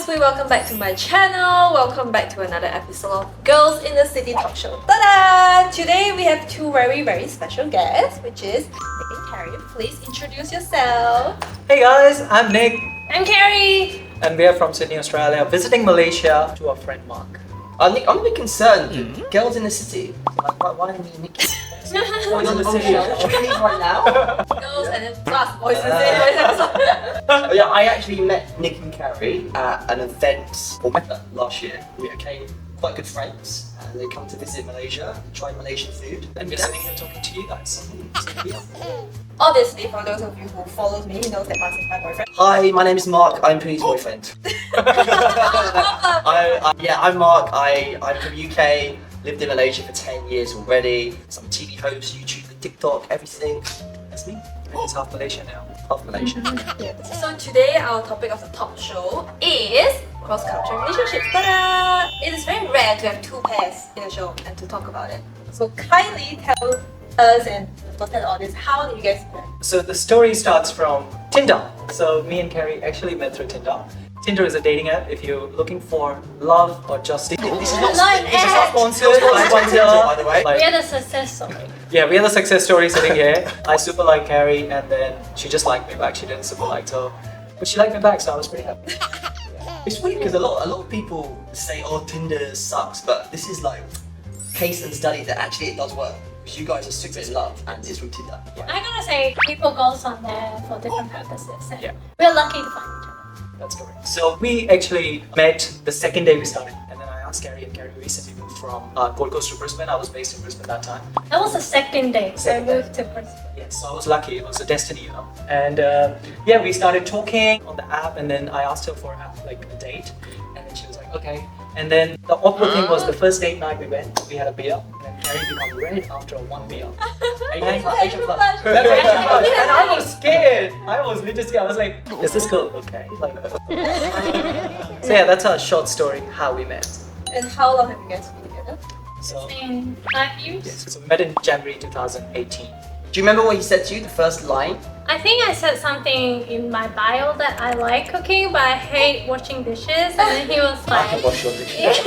MSPUIYI, welcome back to my channel. Welcome back to another episode of Girls in the City Talk Show. Ta-da! Today we have two very special guests, which is Nick and Carrie. Please introduce yourself. Hey guys, I'm Nick, I'm Carrie. and we are from Sydney, Australia, visiting Malaysia to our friend Mark. Nick, I'm a bit concerned. Girls in the city. Like, why me, Nick? Boys in the city. Should we leave right now? Girls and then plus boys in the city. Oh, yeah, I actually met Nick and Carrie at an event or met them last year. We became quite good friends, and they come to visit Malaysia, try Malaysian food. And we're sitting here talking to you guys. Obviously, for those of you who follow me, you know that Mark is my boyfriend. Hi, my name is Mark. I'm Pui's boyfriend. I'm Mark. I'm from UK. Lived in Malaysia for 10 years already. Some TV host, YouTube, TikTok, everything. That's me. And he's half Malaysian now. Half Malaysian. So today our topic of the talk show is cross-cultural relationships. Ta-da! It is very rare to have two pairs in a show and to talk about it. So kindly tell us and tell the audience, how did you guys meet? So the story starts from Tinder. So me and Carrie actually met through Tinder. Tinder is a dating app if you're looking for love or justice. This is not Sponsored by Tinder, by the way. Like, We had a success story. yeah, we had a success story sitting here. I super liked Carrie, and then she just liked me back. She didn't super like her, but she liked me back, so I was pretty happy. It's weird because a lot of people say, "Oh, Tinder sucks," but this is like case and study that actually it does work. Because you guys are super in love, and it's from Tinder. I'm gonna say people goes on there for different purposes. And Yeah. we're lucky to find each other. That's correct. So we actually met the second day we started, and then I asked Carrie, and Carrie recently moved from Gold Coast to Brisbane. I was based in Brisbane that time. That was the second day, so I Second day. moved to Brisbane. Yes, so I was lucky. It was a destiny, you know. And we started talking on the app, and then I asked her for a date, and then she was like, okay. And then the awkward thing was the first date night we went, we had a beer, and then Carrie became red after one beer. Asian plus. That's actually and I was scared. I was literally scared. I was like, is this girl okay? Like, so yeah, that's a short story how we met. And how long have you guys been together? So, In 5 years. yes, so we met in January 2018. Do you remember what he said to you? The first line. I think I said something in my bio that I like cooking, but I hate washing dishes. And then he was I can like, wash your dishes.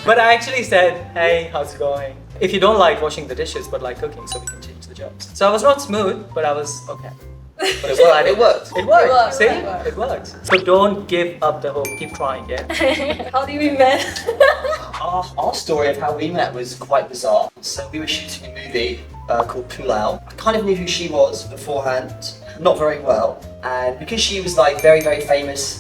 But I actually said, hey, how's it going? If you don't like washing the dishes but like cooking, so we can change the jobs. So I was not smooth, but I was okay. But it worked. It worked. It worked. worked, See? it worked. It works. So don't give up the hope. Keep trying, yeah? How did we met? Our story of how we met was quite bizarre. So we were shooting a movie called Pulau. I kind of knew who she was beforehand, not very well. And because she was like very famous,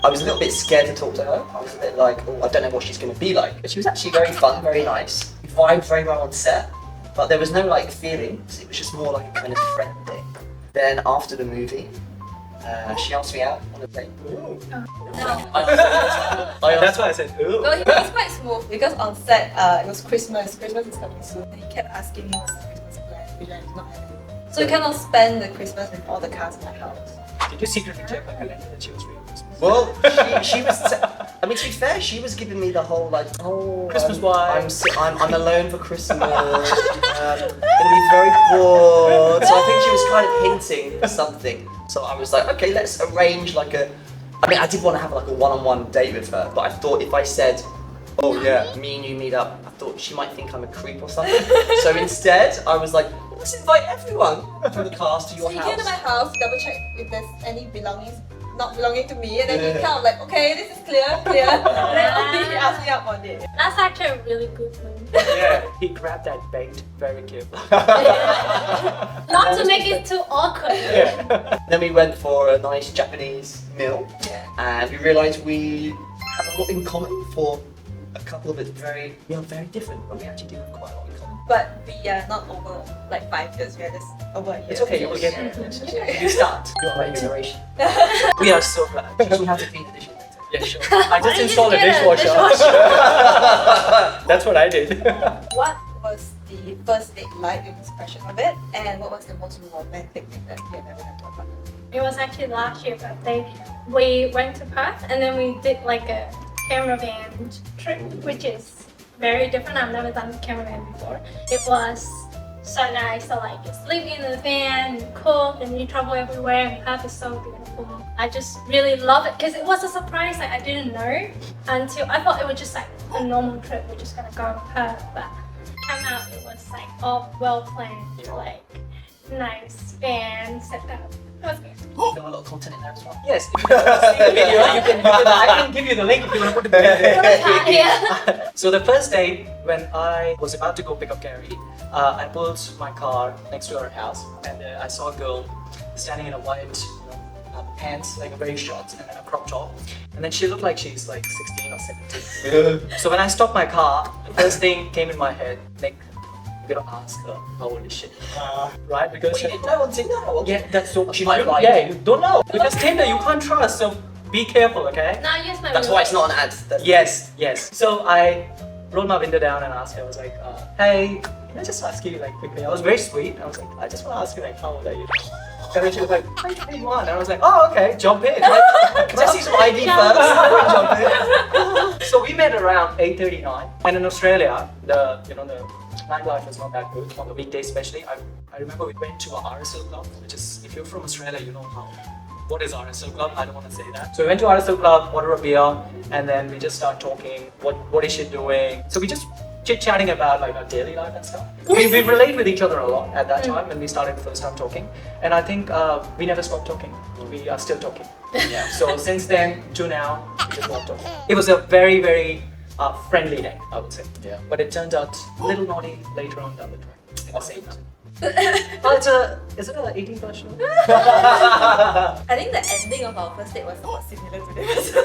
I was a little bit scared to talk to her. I was a bit like, oh, I don't know what she's going to be like. But she was actually very fun, very nice. We vibed very well on set, but there was no like feelings. It was just more like a kind of friend thing. Then after the movie, she asked me out on a date. No. That's why I said, ooh. No, he's quite smooth because on set it was Christmas. Christmas is coming soon. And he kept asking me what's the Christmas plan, which I did not have. So you cannot spend the Christmas with all the cast in my house. Did you secretly check my calendar that she was real Christmas? Well, she was. I mean, to be fair, she was giving me the whole like, oh, Christmas vibes. I'm alone for Christmas. Gonna be very bored. So I think she was kind of hinting for something. So I was like, okay, let's arrange like a. I mean, I did want to have like a one-on-one date with her, but I thought if I said, oh yeah, me and you meet up, I thought she might think I'm a creep or something. So instead, I was like, let's invite everyone from the cast to your So he house. came to my house, double check if there's any belongings not belonging to me, and then he kind of like, okay, this is clear. And then only he asked me out one day. that's actually a really good move. Yeah, he grabbed that bait very carefully. Not to make it too awkward. Yeah. Then we went for a nice Japanese meal, Yeah. and we realised we have a lot in common for a couple of it very different, but we actually do have quite a lot in common. But we are not over like 5 years, we are just over a year. It's okay, you will get there. You start. You are my inspiration. We are so glad. You have to clean the dishes later. Yeah, sure. I just just installed a get a dishwasher. dishwasher. That's what I did. What was the first date like, your impression of it, and what was the most romantic thing that you have ever done to a partner? It was actually last year's birthday. We went to Perth and then we did like a caravan trip, which is very different. I've never done caravan before. It was so nice to like sleep in the van, and cook, and you travel everywhere. And Perth is so beautiful. beautiful. I just really love it because it was a surprise that I didn't know until I thought it was just like a normal trip. We're just gonna go to Perth, but came out it was like all well planned, like nice and set up. It was good. Got a lot of content in there as well. Yes, if you want to see the video, I can give you the link if you want to put the video there. Yeah. So the first day when I was about to go pick up Carrie, I pulled my car next to her house and I saw a girl standing in a white pants, like a very short and then a crop top. And then she looked like she's like 16 or 17. So when I stopped my car, the first thing came in my head, Nick, you're gonna ask her how old is she? Right? Because You didn't know on Tinder how old? yeah, that's so She might lie. Yeah, you don't know. Because Tinder you can't trust, so be careful, okay? Now use my That's why it's not an ad. That's Yes, yes. So I rolled my window down and asked her, I was like, hey, can I just ask you like quickly? I was very sweet. I was like, I just want to ask you like, how old are you? And then she was like, I'm 21. And I was like, oh, okay, jump in. Like, Can I see some ID first? Jump in. so we met around 8:39. And in Australia, the nightlife was not that good on the weekdays, especially. I remember we went to a RSL club, which is, if you're from Australia, you know what is RSL club? I don't want to say that. So we went to RSL club, ordered a beer, and then we just started talking. What is she doing? So we just chit-chatting about like our daily life and stuff. We relate with each other a lot at that time when we started the first time talking. And I think we never stopped talking. We are still talking. Yeah. So since then to now, we just love talking. It was a very, very friendly day, I would say. Yeah. But it turned out a little naughty later on down the track. At the same time. Is it an 18 plus show? I think the ending of our first date was somewhat similar to this. Do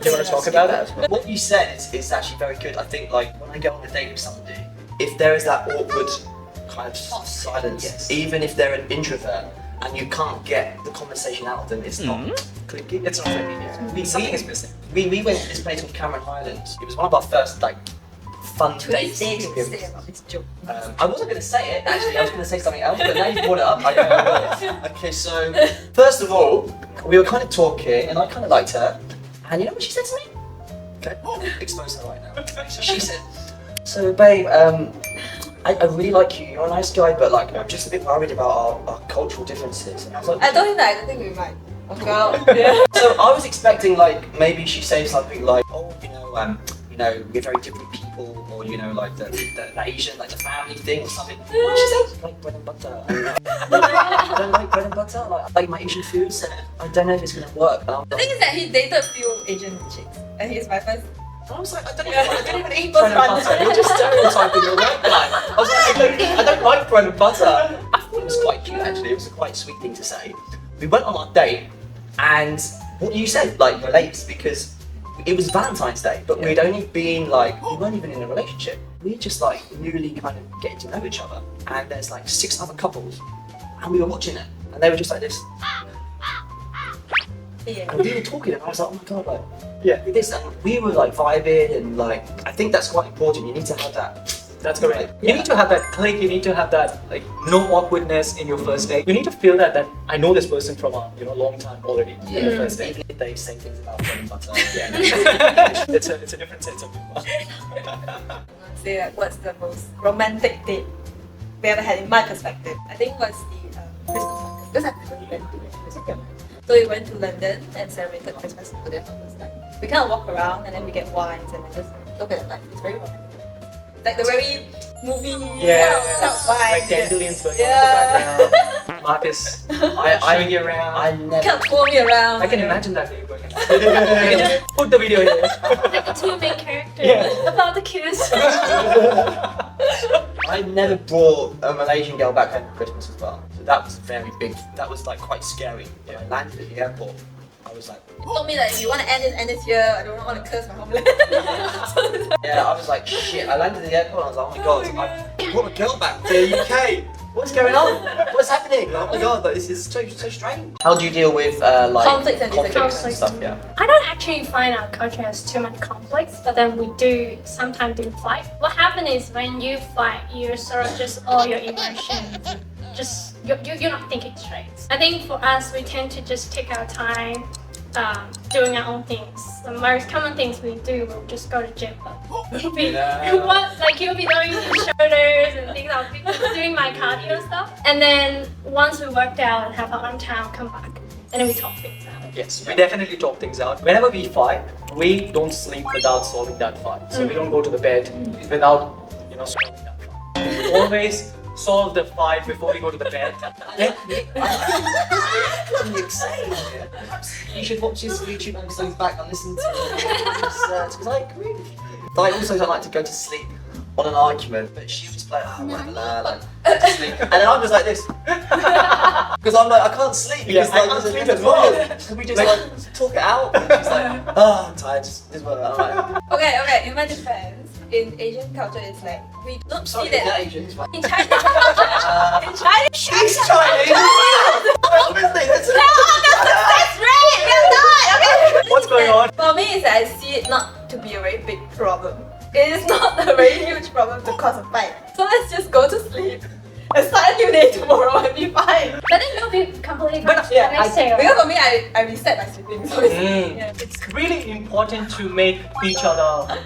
you want to talk about that? What you said is actually very good. I think like when I go on a date with somebody, if there is that awkward kind of silence, Yes. even if they're an introvert and you can't get the conversation out of them, it's not clicking. It's not clicking, yeah. Something is missing. We went to this place called Cameron Highlands. It was one of our first like fun dates. Say about this joke. I wasn't going to say it, actually, I was going to say something else, but now you brought it up, I don't know what it is. Okay, so, first of all, we were kind of talking, and I kind of liked her, and you know what she said to me? Okay, expose her right now. So she said, so babe, I really like you, you're a nice guy, but like, I'm just a bit worried about our cultural differences. And I was like, I told him that I don't think we might work out. Yeah. so I was expecting like, maybe she say something like, oh, we're very different people, or like the Asian, like the family thing or something. What did she say? Like bread and butter. I don't like bread and butter. Like I like my Asian food, so I don't know if it's gonna work. And The thing is that he dated a few Asian chicks, and he's my first. I was like, I don't even eat bread and butter. You're just stereotyping your work life. I was like, I don't like bread and butter. I thought it was quite cute actually. It was a quite sweet thing to say. We went on our date, and what you said like relates because. It was Valentine's Day, but we'd only been like, we weren't even in a relationship. We were just like newly kind of getting to know each other. And there's like 6 other couples, and we were watching it, and they were just like this. Yeah. And we were talking, and I was like, oh my god, like, yeah, this. And we were like vibing, and like, I think that's quite important. You need to have that. That's correct. You need to have that click, you need to have that like no awkwardness in your first date. You need to feel that I know this person from a long time already. Yeah, in the first date. even if they say things about bread and butter. Yeah. it's a different sense of humor. Say like, what's the most romantic date we ever had in my perspective? I think was the Christmas market. Because I never went to Christmas market. So we went to London and celebrated Christmas together for the first time. We kind of walk around and then we get wines and then just look at it like it's very romantic. Like the very movie Yeah, vibe. like dandelions going Yeah. on in the background. Marcus showing you around. I never. Kind of pull me around. I can imagine that day working. You can just put the video here. Like the two main characters Yeah. about the kiss. I never brought a Malaysian girl back home for Christmas as well. So that was very big. That was like quite scary. When I landed at the airport, I was like, He told me that if you want to end this year, I don't want to curse my homeland. yeah, I was like, shit. I landed at the airport and I was like, oh my god, I brought a girl back to the UK. What's going on? What's happening? Oh my god, like, this is so strange. How do you deal with like Conflicts and conflicts and disagreements. stuff? Yeah. I don't actually find our culture has too much conflicts, but then we do sometimes do fight. What happens is when you fight, you sort of just all your emotions, just you're not thinking straight. I think for us, we tend to just take our time doing our own things. The most common things we do, we'll just go to gym. You'll be doing your shoulders and things. I'll be doing my cardio stuff. And then once we worked out and have our own time, come back. and then we talk things out. Yes, we definitely talk things out. Whenever we fight, we don't sleep without solving that fight. So we don't go to the bed without, solving that fight. We always solve the fight before we go to the bed. You should watch his YouTube episodes back and listen to because I agree with you. I also don't like to go to sleep on an argument, but she was like, oh, like to sleep. And then I'm just like this. Because I'm like, I can't sleep because I can't sleep as well. So we just like talk it out. And she's like, oh, I'm tired, just work. I'm like, Okay, in my defense, in Asian culture, it's like we don't sorry, see you're that. Asian. It's fine. In Chinese culture, in Chinese She's Chinese. Obviously, that's that's right. We're not. Okay. What's going on? For me, is I see it not to be a very big problem. It is not a very huge problem to cause a fight. So let's just go to sleep and start a new day tomorrow and be fine. But then you'll be completely But, fine yeah, the next day. Because for me, I reset my sleeping. So it's, yeah. It's really important to make each other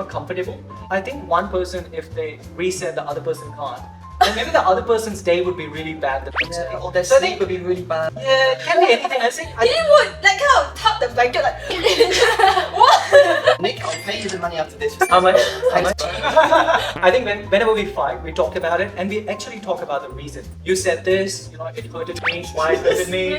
comfortable. I think one person, if they reset, the other person can't. And maybe the other person's day would be really bad the next day. or their So I sleep think- would be really bad. Yeah, it can be anything. I think. He would like kind of tap the blanket like what? Nick, I'll pay you the money after this. How much? I think whenever we fight, we talk about it and we actually talk about the reason. You said this, it hurted me, why it hurted me.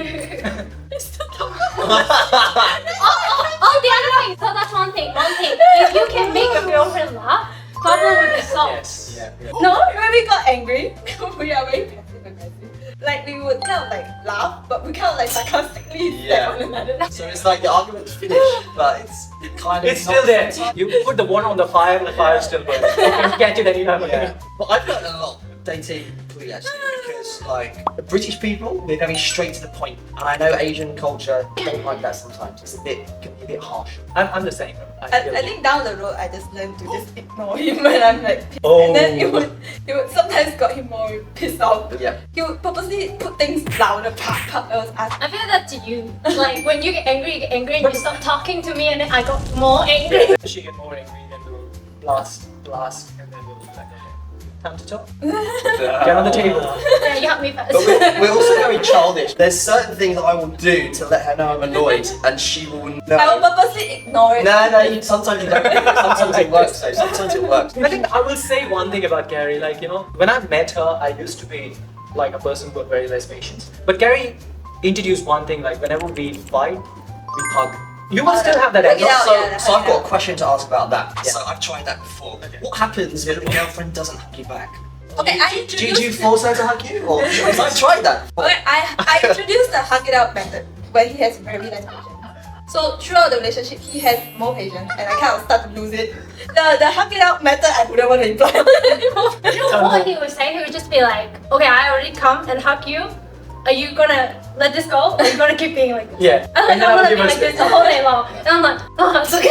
Oh, the other thing. So that's one thing. If you can make your girlfriend laugh, problem will be solved. Yes. Yeah. No, when we got angry, we are very passive aggressive. Like we would kind of like laugh, but we kind of like sarcastically Yeah. step one another. So it's like the argument's finished, but it's kind of It's still there. You put the water on the fire and the fire is still burning. You can't do that anytime Yeah. again. Well, I've learned a lot dating PUIYI actually because like British people, we're very straight to the point, and I know Asian culture don't like that sometimes. It's can be a bit harsh. I'm the same. I think down the road I just learned to just ignore him when I'm like pissed. Oh. And then it would sometimes got him more pissed off. But yeah. He would purposely put things louder, pop. I was asking. I feel that to you. Like when you get angry and you stop talking to me, and then I got more angry. She get more angry, then we'll blast, and then we'll be like, okay, time to talk. Get on the table. Yeah, you help me first. But we're also very childish. There's certain things that I will do to let her know I'm annoyed, and she will know. I will purposely ignore it. No, sometimes you don't. Sometimes it works though. Sometimes it works. I think I will say one thing about Carrie. Like, when I met her, I used to be like a person with very less patience. But Carrie introduced one thing, like whenever we fight, we hug. You will still have that Hug it energy. out. So, yeah, so I've got a question to ask about that. Yeah. So I've tried that before. Okay. What happens when your girlfriend doesn't hug you back? Okay, I Do introduced. you force her to hug you? Or because I've tried that. Okay, I introduced the hug it out method where he has very less patience. So throughout the relationship, he has more patience, and I kind of start to lose it. The hug it out method, I wouldn't want to imply anymore. You know what he would say? He would just be like, okay, I already come and hug you. Are you gonna let this go? Or are you gonna keep being like this? Yeah. I'm And then I will gonna give be her like this space. the whole day long. And I'm like, oh, it's okay.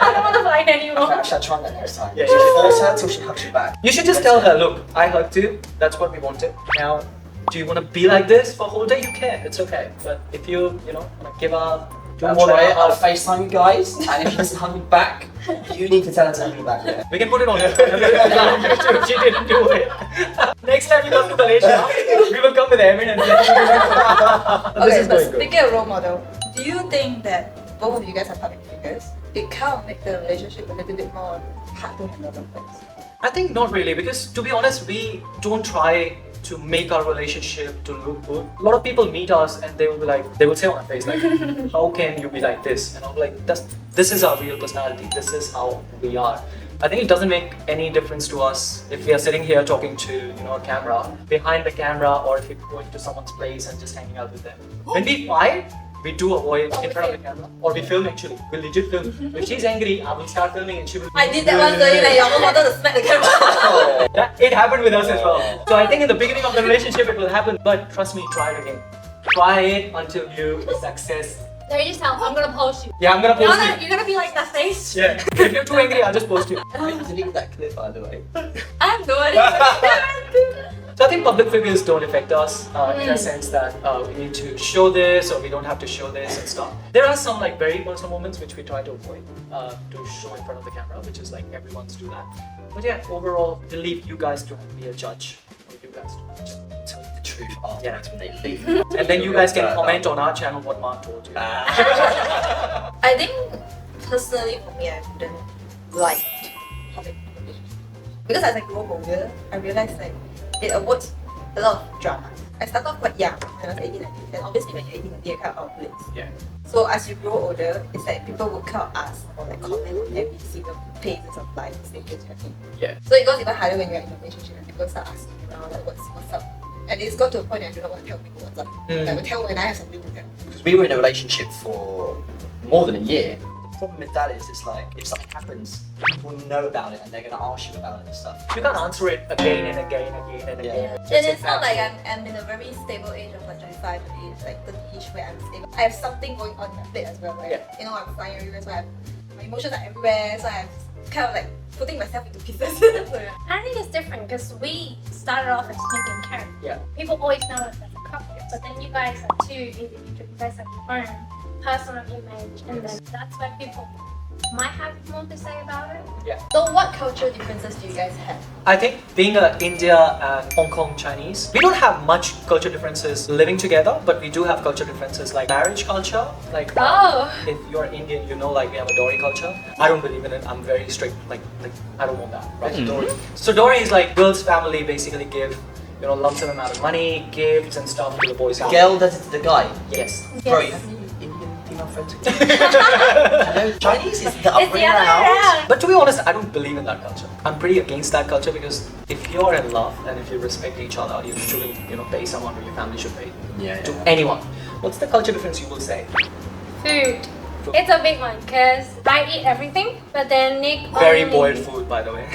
I don't want to fight anymore. I should try that next time. Yeah, Just yeah. force her till she hugs you back. You should just tell her, look, I hugged you. That's what we wanted. Now, do you want to be like this for a whole day? You can. It's okay. But if you want to give up, I'll try it. I'll FaceTime you guys, and if she doesn't hug me back, you need to tell her to hug me back. Yeah. we can put it on YouTube. She didn't do it. Next time you come to Malaysia, we will come with evidence. This Okay, is but going good. speaking of role model, do you think that both of you guys are public figures? It kind of makes the relationship a little bit more hard to handle sometimes. I think not really, because to be honest, we don't try to make our relationship to look good. A lot of people meet us and they will say on our face like, how can you be like this? And I'm like, this is our real personality. This is how we are. I think it doesn't make any difference to us if we are sitting here talking to a camera, behind the camera, or if we're going to someone's place and just hanging out with them. When we fight, we do avoid in front of the camera, or we film actually. We legit film. If she's angry, I will start filming and she will. I did that once already, like you almost wanted to smack the camera. It happened with us as well. So I think in the beginning of the relationship it will happen, but trust me, try it again. Try it until you success. There you just tell him, I'm gonna post you. Yeah, I'm gonna post you. You're gonna be like that face. Yeah. If you're too angry, I'll just post you. Delete that clip, by the way. I have no idea. So I think public figures don't affect us in a sense that we need to show this or we don't have to show this and stuff. There are some like very personal moments which we try to avoid to show in front of the camera, which is like everyone's do that. But yeah, overall, I leave you guys to be a judge. Or you guys to tell the truth. truth afterwards when they leave. And then you guys can comment on our channel what Mark told you. I think personally for me, I wouldn't like having a relationship because as I grow older, I realized like it avoids a lot of drama. I started off quite young when I was 18, 19, and obviously when you're 18, 19, you're kind of out of place. Yeah. So as you grow older, it's like people would kind of ask or like comment on every single phases of life stages you're in. Yeah. So it goes even harder when you're in a relationship and people start asking you now like what's up. And it's got to a point where I do not want to tell people what's up. I will tell when I have something to tell. Because we were in a relationship for more than a year. The problem with that is it's like if something happens, people know about it and they're gonna ask you about it and stuff. You can't answer it again and again and again. And it's not like I'm in a very stable age of like 25 to age, like 30ish where I'm stable. I have something going on in my plate as well, right? Yeah. You know, I'm flying everywhere, so my emotions are everywhere, so I'm kind of like putting myself into pieces. I think it's different because we started off as Nick and Carrie. Yeah. People always know us as a couple, but then you guys are two individuals. You guys have your own personal image, and then that's where people might have more to say about it. Yeah. So what cultural differences do you guys have? I think being India and Hong Kong Chinese, we don't have much culture differences living together, but we do have culture differences like marriage culture. Like Oh. if you're Indian, you know like we have a Dowry culture. I don't believe in it. I'm very strict. Like I don't want that. Right? Dowry. So Dowry is like girl's family basically give lump sum amount of money, gifts and stuff to the boys. The girl does it to the guy. Yes. Bro, you have any Indian female friends? No, Chinese is the other way around. But to be honest, I don't believe in that culture. I'm pretty against that culture because if you're in love and if you respect each other, you shouldn't, pay someone who your family should pay to anyone. What's the culture difference you will say? Food. It's a big one because I eat everything, but then Nick Very only... boiled food, by the way.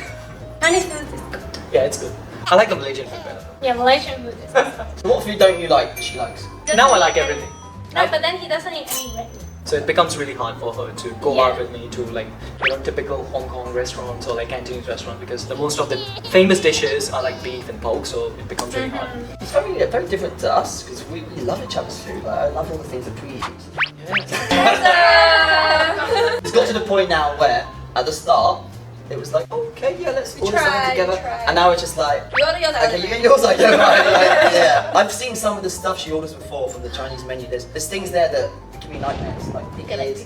Chinese food is good. Yeah, it's good. I like the Malaysian food better. Yeah, Malaysian food is good. So what food don't you like that she likes? Now I like everything. No, but then he doesn't eat any red meat. So it becomes really hard for her to go out with me to typical Hong Kong restaurants or like Cantonese restaurant because the most of the famous dishes are like beef and pork, so it becomes really hard. It's very, very different to us because we love each other's food. Like, I love all the things that we eat. It's got to the point now where at the start it was like, okay, yeah, let's order something together, and now it's just like, You order yours, I okay, order you get mine. yours, I get mine. Like, yeah, I've seen some of the stuff she orders before from the Chinese menu. There's things there that give me nightmares, like pig ears,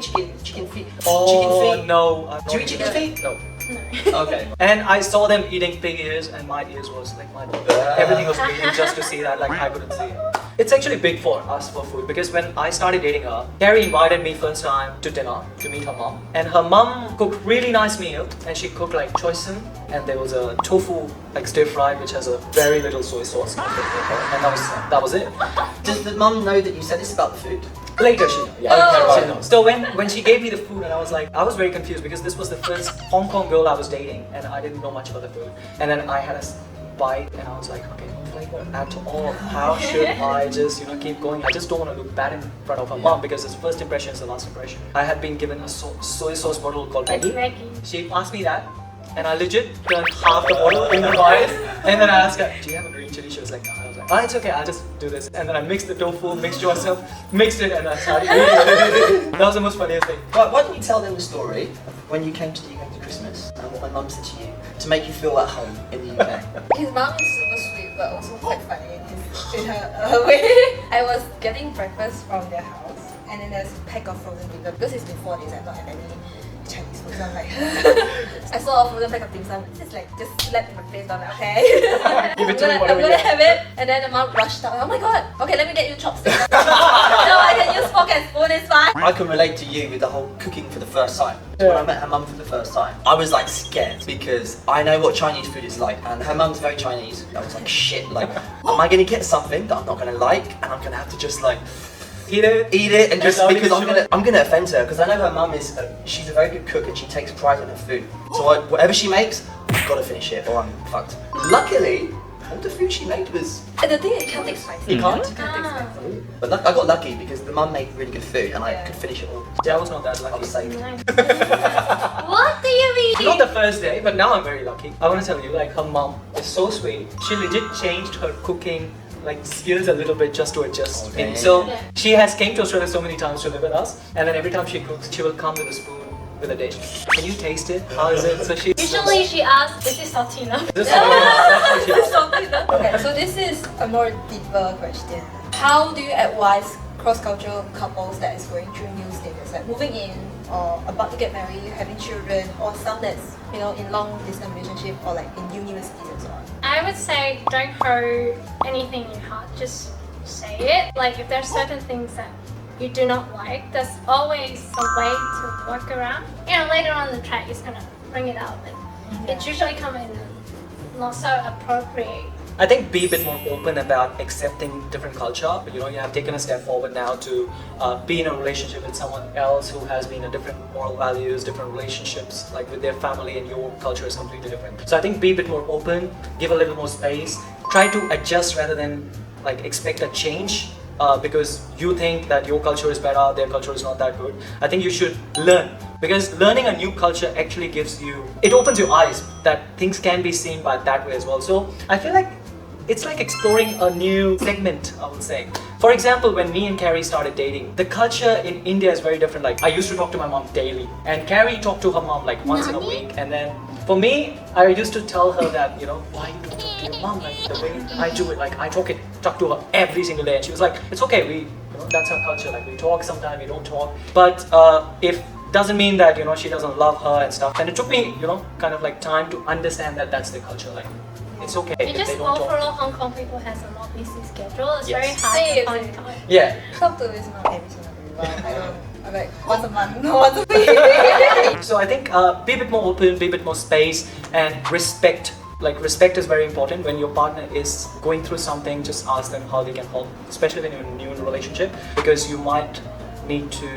chicken feet, chicken feet. No. Do you eat chicken feet? No. Okay. And I saw them eating pig ears and my ears was like everything was bleeding just to see that, like I couldn't see it. It's actually big for us for food because when I started dating her, Carrie invited me first time to dinner to meet her mom. And her mom cooked really nice meal and she cooked like choisin and there was a tofu like stir fry which has a very little soy sauce. And that was it. Does the mum know that you said this about the food? Later she knows. Yeah. Okay, She knows. So when she gave me the food and I was very confused because this was the first Hong Kong girl I was dating and I didn't know much about the food. And then I had a bite and I was like, okay, no flavor at all. How should I just keep going? I just don't want to look bad in front of her mom because this first impression is the last impression. I had been given a soy sauce bottle called Maggi. She asked me that and I legit turned half the bottle in the rice and then I asked her, do you have a green chili? She was like, no. I was like, oh, it's okay, I'll just do this. And then I mixed the tofu, mixed it and I started eating it. That was the most funniest thing. Why don't you tell them the story of when you came to the UK for Christmas and what my mum said to you to make you feel at home in the UK? His mom is super sweet, but also quite funny in her way. I was getting breakfast from their house, and then there's a pack of frozen dim sum because it's been 4 days. I've not had any Chinese food, so I'm like, I saw a frozen pack of dim sum. It's like just slapped in my face. I'm like, okay, Give it to me, I'm whatever gonna you have it. And then the mom rushed out. Oh my god. Okay, let me get you chopsticks. No, I can use fork and spoon. It's fine. I can relate to you with the whole cooking for the first time. When I met her mum for the first time, I was like scared because I know what Chinese food is like, and her mum's very Chinese. I was like, shit, like, am I gonna get something that I'm not gonna like, and I'm gonna have to just like eat it, and just because I'm gonna offend her because I know her mum is she's a very good cook and she takes pride in her food. So whatever she makes, I've got to finish it or I'm fucked. Luckily, all the food she made was. And the thing is, you can't take spicy. You can't? You can't take spicy. But I got lucky because the mum made really good food and I could finish it all. Yeah, I was not that I lucky. was saved. What do you mean? Not the first day, but now I'm very lucky. I want to tell you, like her mom is so sweet. She legit changed her cooking skills a little bit just to adjust. Okay. So she has came to Australia so many times to live with us, and then every time she cooks, she will come with a spoon with a dish. Can you taste it? How is it? So she. Usually she asks, "Is it salty enough?" This is what she does. Okay, so this is a more deeper question. How do you advise cross-cultural couples that is going through new stages, like moving in or about to get married, having children, or some that's in long-distance relationship or like in universities and so on? I would say don't hold anything in your heart. Just say it. Like if there's certain things that you do not like, there's always a way to work around. Later on the track, it's gonna bring it out, and it's usually come in not so appropriate. I think be a bit more open about accepting different culture. You have taken a step forward now to be in a relationship with someone else who has been in different moral values, different relationships, like with their family, and your culture is completely different. So I think be a bit more open, give a little more space, try to adjust rather than like expect a change. Because you think that your culture is better, their culture is not that good. I think you should learn, because learning a new culture actually it opens your eyes that things can be seen by that way as well. So I feel like it's like exploring a new segment, I would say. For example, when me and Carrie started dating, the culture in India is very different. Like I used to talk to my mom daily, and Carrie talked to her mom like once in a week. And then for me, I used to tell her that, why you don't talk to your mom like the way I do it. Like I talk to her every single day, and she was like, it's okay, that's our culture. Like we talk sometimes, we don't talk. But if doesn't mean that she doesn't love her and stuff. And it took me kind of like time to understand that that's their culture. Like it's okay if Just they don't overall, talk. Hong Kong people has a more busy schedule. It's Yes. very hard Same. to find time. Yeah. Talk to his mom every single day. I'm like once a month, once a week. So I think be a bit more open, be a bit more space, and respect. Like respect is very important. When your partner is going through something, just ask them how they can help, especially when you're new in a relationship, because you might need to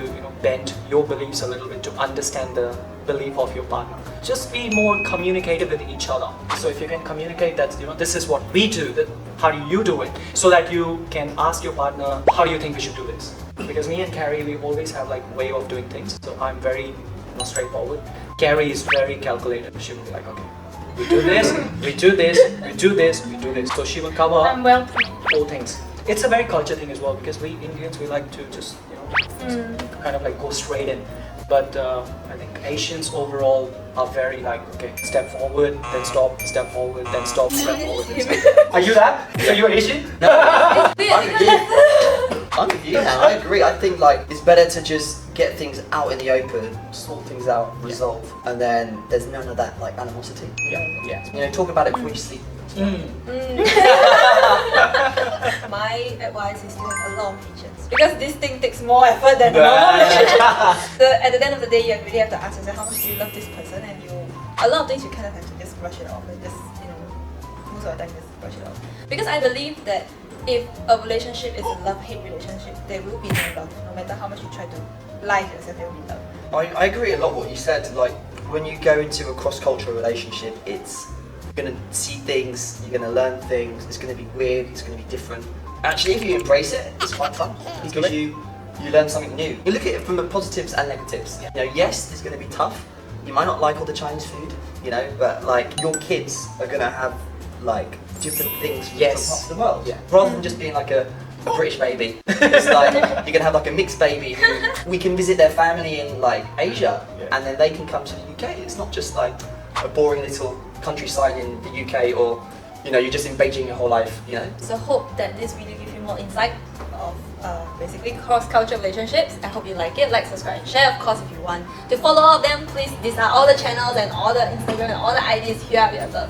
bend your beliefs a little bit to understand the belief of your partner. Just be more communicative with each other. So if you can communicate that this is what we do, how do you do it, so that you can ask your partner, how do you think we should do this? Because me and Carrie, we always have like way of doing things. So I'm very straightforward. Carrie is very calculated. She will be like, okay, we do this, we do this, we do this, we do this. So she will cover I'm well all things. It's a very culture thing as well, because we Indians, we like to just kind of like go straight in. But I think Asians overall are very like, okay, step forward, then stop, step forward, then stop, step forward. Then stop. Are you that? Are you Asian? I'm with you. I'm with you, man. I agree. I think like it's better to just get things out in the open, sort things out, resolve, and then there's none of that like animosity. Yeah. Talk about it before you sleep. My advice is to have a lot of patience, because this thing takes more effort than a normal relationship. So at the end of the day, you really have to ask yourself how much do you love this person, and a lot of things you kind of have to just brush it off and just most of the time just brush it off. Because I believe that if a relationship is a love-hate relationship, there will be no love. No matter how much you try to lie to yourself, there will be love. I agree a lot what you said. Like when you go into a cross-cultural relationship, you're gonna see things, you're gonna learn things. It's gonna be weird. It's gonna be different. Actually, if you embrace it, it's quite fun because you learn something new. You look at it from the positives and negatives. Yes, it's gonna be tough. You might not like all the Chinese food, but like your kids are gonna have like different things from different parts of the world. Yeah. Rather than just being like a British baby, it's like you're gonna have like a mixed baby who we can visit their family in like Asia, and then they can come to the UK. It's not just like a boring little countryside in the UK, or you're just in Beijing your whole life. So hope that this video gives you more insight of basically cross-cultural relationships. I hope you like it. Like, subscribe, and share. Of course, if you want to follow all of them, please. These are all the channels and all the Instagram and all the IDs here above.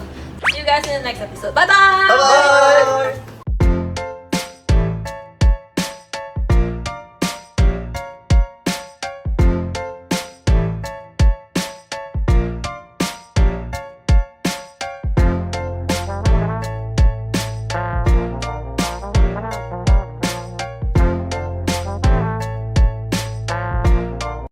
See you guys in the next episode. Bye bye. Bye bye.